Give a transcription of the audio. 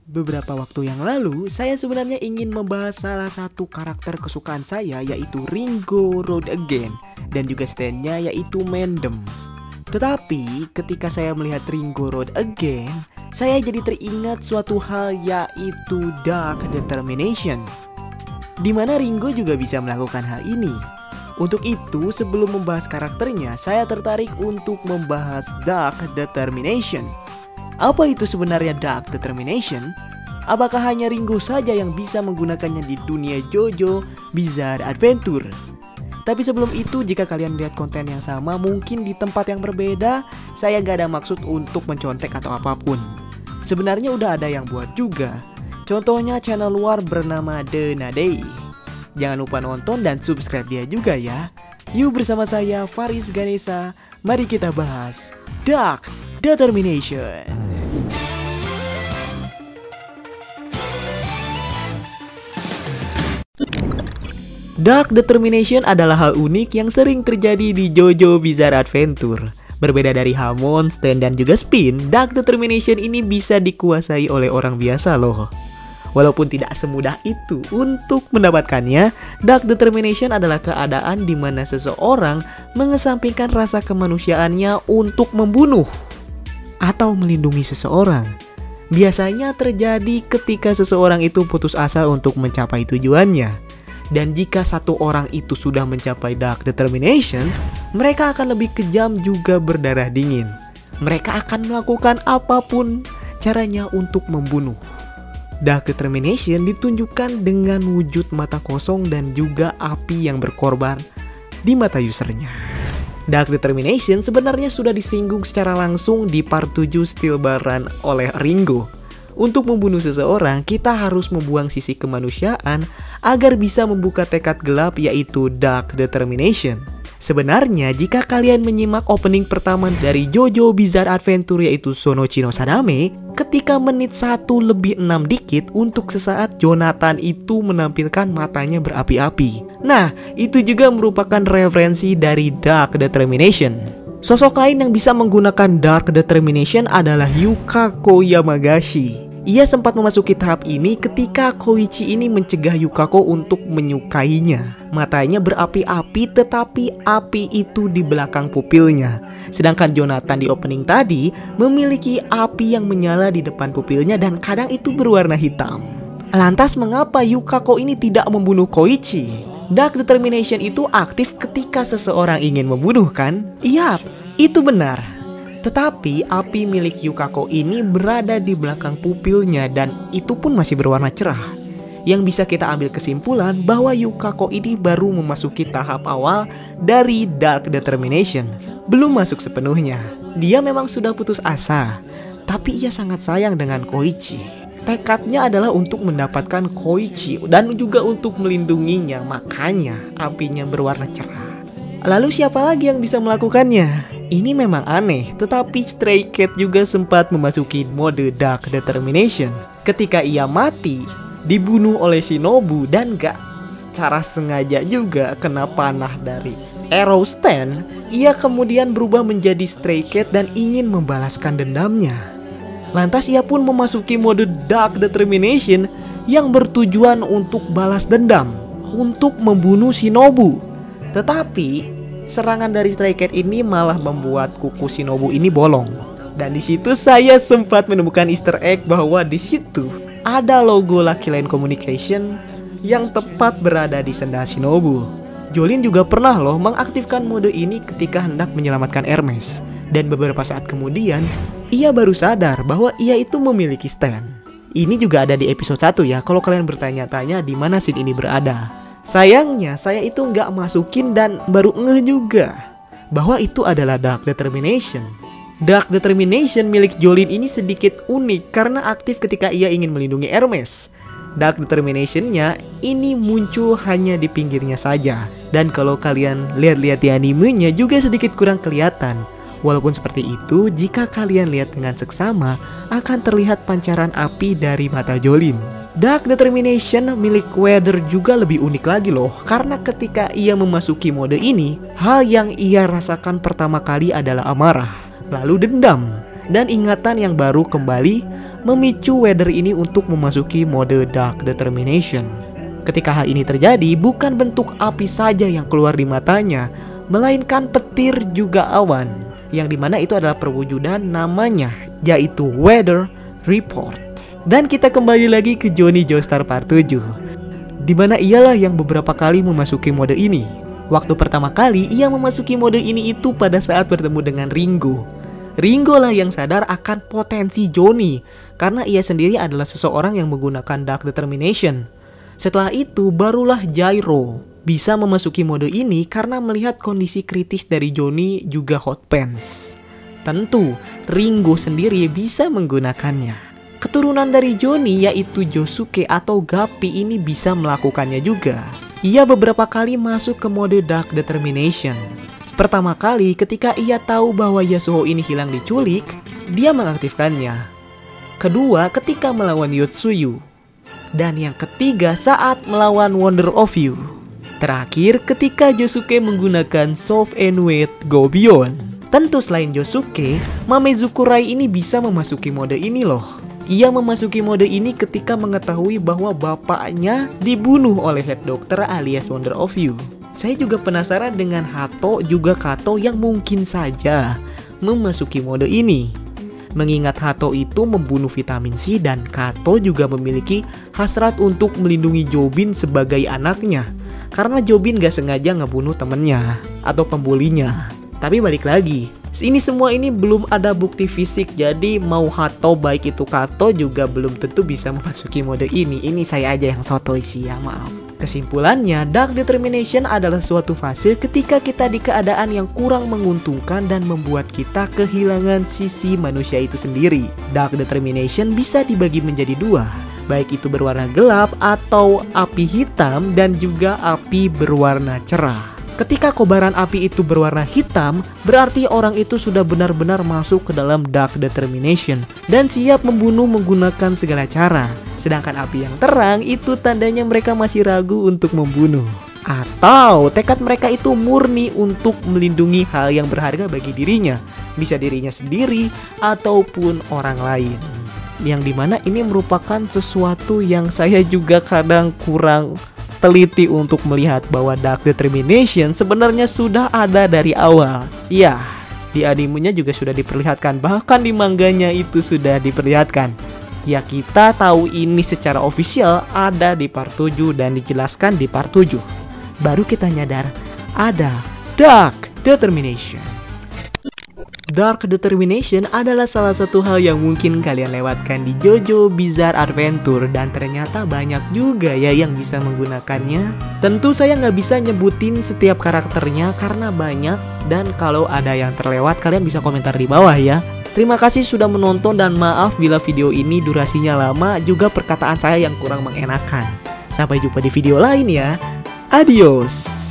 Beberapa waktu yang lalu, saya sebenarnya ingin membahas salah satu karakter kesukaan saya, yaitu Ringo Road Again, dan juga stand-nya yaitu Mendem. Tetapi ketika saya melihat Ringo Road Again, saya jadi teringat suatu hal, yaitu Dark Determination, dimana Ringo juga bisa melakukan hal ini. Untuk itu, sebelum membahas karakternya, saya tertarik untuk membahas Dark Determination. Apa itu sebenarnya Dark Determination? Apakah hanya Ringo saja yang bisa menggunakannya di dunia JoJo Bizarre Adventure? Tapi sebelum itu, jika kalian lihat konten yang sama mungkin di tempat yang berbeda, saya gak ada maksud untuk mencontek atau apapun. Sebenarnya udah ada yang buat juga. Contohnya channel luar bernama The Nadei. Jangan lupa nonton dan subscribe dia juga ya. Yuk bersama saya Faris Ganesha, mari kita bahas Dark Determination. Dark Determination adalah hal unik yang sering terjadi di JoJo Bizarre Adventure. Berbeda dari Hamon, Stand, dan juga Spin, Dark Determination ini bisa dikuasai oleh orang biasa loh. Walaupun tidak semudah itu untuk mendapatkannya, Dark Determination adalah keadaan di mana seseorang mengesampingkan rasa kemanusiaannya untuk membunuh atau melindungi seseorang. Biasanya terjadi ketika seseorang itu putus asa untuk mencapai tujuannya. Dan jika satu orang itu sudah mencapai Dark Determination, mereka akan lebih kejam juga berdarah dingin. Mereka akan melakukan apapun caranya untuk membunuh. Dark Determination ditunjukkan dengan wujud mata kosong dan juga api yang berkorban di mata usernya. Dark Determination sebenarnya sudah disinggung secara langsung di part 7 Steel Run oleh Ringo. Untuk membunuh seseorang, kita harus membuang sisi kemanusiaan agar bisa membuka tekad gelap, yaitu Dark Determination. Sebenarnya, jika kalian menyimak opening pertama dari JoJo Bizarre Adventure yaitu Sonochi no Sadame, ketika menit 1:06 dikit, untuk sesaat Jonathan itu menampilkan matanya berapi-api. Nah, itu juga merupakan referensi dari Dark Determination. Sosok lain yang bisa menggunakan Dark Determination adalah Yukako Yamagashi. Ia sempat memasuki tahap ini ketika Koichi ini mencegah Yukako untuk menyukainya. Matanya berapi-api, tetapi api itu di belakang pupilnya. Sedangkan Jonathan di opening tadi memiliki api yang menyala di depan pupilnya dan kadang itu berwarna hitam. Lantas mengapa Yukako ini tidak membunuh Koichi? Dark Determination itu aktif ketika seseorang ingin membunuh, kan? Iya, itu benar. Tetapi api milik Yukako ini berada di belakang pupilnya dan itu pun masih berwarna cerah. Yang bisa kita ambil kesimpulan bahwa Yukako ini baru memasuki tahap awal dari Dark Determination. Belum masuk sepenuhnya. Dia memang sudah putus asa, tapi ia sangat sayang dengan Koichi. Tekadnya adalah untuk mendapatkan Koichi dan juga untuk melindunginya, makanya apinya berwarna cerah. Lalu siapa lagi yang bisa melakukannya? Ini memang aneh, tetapi Stray Cat juga sempat memasuki mode Dark Determination. Ketika ia mati, dibunuh oleh Shinobu dan gak secara sengaja juga kena panah dari Arrow Stand, ia kemudian berubah menjadi Stray Cat dan ingin membalaskan dendamnya. Lantas ia pun memasuki mode Dark Determination yang bertujuan untuk balas dendam, untuk membunuh Shinobu. Tetapi serangan dari Stray Cat ini malah membuat kuku Shinobu ini bolong. Dan di situ saya sempat menemukan Easter egg bahwa di situ ada logo Lucky Line Communication yang tepat berada di sendal Shinobu. Jolin juga pernah loh mengaktifkan mode ini ketika hendak menyelamatkan Hermes. Dan beberapa saat kemudian, ia baru sadar bahwa ia itu memiliki stand. Ini juga ada di episode 1 ya, kalau kalian bertanya-tanya di mana scene ini berada. Sayangnya, saya itu nggak masukin dan baru ngeh juga bahwa itu adalah Dark Determination. Dark Determination milik Jolin ini sedikit unik karena aktif ketika ia ingin melindungi Hermes. Dark Determination-nya ini muncul hanya di pinggirnya saja. Dan kalau kalian lihat-lihat di animenya juga sedikit kurang kelihatan. Walaupun seperti itu, jika kalian lihat dengan seksama, akan terlihat pancaran api dari mata Jolin. Dark Determination milik Weather juga lebih unik lagi loh, karena ketika ia memasuki mode ini, hal yang ia rasakan pertama kali adalah amarah, lalu dendam, dan ingatan yang baru kembali memicu Weather ini untuk memasuki mode Dark Determination. Ketika hal ini terjadi, bukan bentuk api saja yang keluar di matanya, melainkan petir juga awan, yang dimana itu adalah perwujudan namanya, yaitu Weather Report. Dan kita kembali lagi ke Johnny Joestar Part 7, dimana ialah yang beberapa kali memasuki mode ini. Waktu pertama kali ia memasuki mode ini itu pada saat bertemu dengan Ringo. Ringo lah yang sadar akan potensi Johnny, karena ia sendiri adalah seseorang yang menggunakan Dark Determination. Setelah itu barulah Jairo bisa memasuki mode ini karena melihat kondisi kritis dari Johnny juga Hot Pants. Tentu Ringo sendiri bisa menggunakannya. Keturunan dari Johnny yaitu Josuke atau Guppy ini bisa melakukannya juga. Ia beberapa kali masuk ke mode Dark Determination. Pertama kali ketika ia tahu bahwa Yasuo ini hilang diculik, dia mengaktifkannya. Kedua ketika melawan Yotsuyu. Dan yang ketiga saat melawan Wonder of You. Terakhir ketika Josuke menggunakan Soft and Wet Go Beyond. Tentu selain Josuke, Mamezukurai ini bisa memasuki mode ini loh. Ia memasuki mode ini ketika mengetahui bahwa bapaknya dibunuh oleh Head Doctor alias Wonder of You. Saya juga penasaran dengan Hato juga Kato yang mungkin saja memasuki mode ini. Mengingat Hato itu membunuh vitamin C dan Kato juga memiliki hasrat untuk melindungi Jobin sebagai anaknya. Karena Jobin gak sengaja ngebunuh temennya atau pembulinya. Tapi balik lagi, ini semua ini belum ada bukti fisik. Jadi mau Hato baik itu Kato juga belum tentu bisa memasuki mode ini. Ini saya aja yang sotoy sih ya, maaf. Kesimpulannya, Dark Determination adalah suatu fase ketika kita di keadaan yang kurang menguntungkan dan membuat kita kehilangan sisi manusia itu sendiri. Dark Determination bisa dibagi menjadi dua, baik itu berwarna gelap atau api hitam dan juga api berwarna cerah. Ketika kobaran api itu berwarna hitam, berarti orang itu sudah benar-benar masuk ke dalam Dark Determination dan siap membunuh menggunakan segala cara. Sedangkan api yang terang itu tandanya mereka masih ragu untuk membunuh. Atau tekad mereka itu murni untuk melindungi hal yang berharga bagi dirinya. Bisa dirinya sendiri ataupun orang lain. Yang dimana ini merupakan sesuatu yang saya juga kadang kurang teliti untuk melihat bahwa Dark Determination sebenarnya sudah ada dari awal. Ya, di animenya juga sudah diperlihatkan, bahkan di manganya itu sudah diperlihatkan. Ya kita tahu ini secara official ada di part 7 dan dijelaskan di part 7. Baru kita nyadar ada Dark Determination. Dark Determination adalah salah satu hal yang mungkin kalian lewatkan di JoJo Bizarre Adventure dan ternyata banyak juga ya yang bisa menggunakannya. Tentu saya nggak bisa nyebutin setiap karakternya karena banyak, dan kalau ada yang terlewat kalian bisa komentar di bawah ya. Terima kasih sudah menonton dan maaf bila video ini durasinya lama juga perkataan saya yang kurang mengenakan. Sampai jumpa di video lain ya. Adios.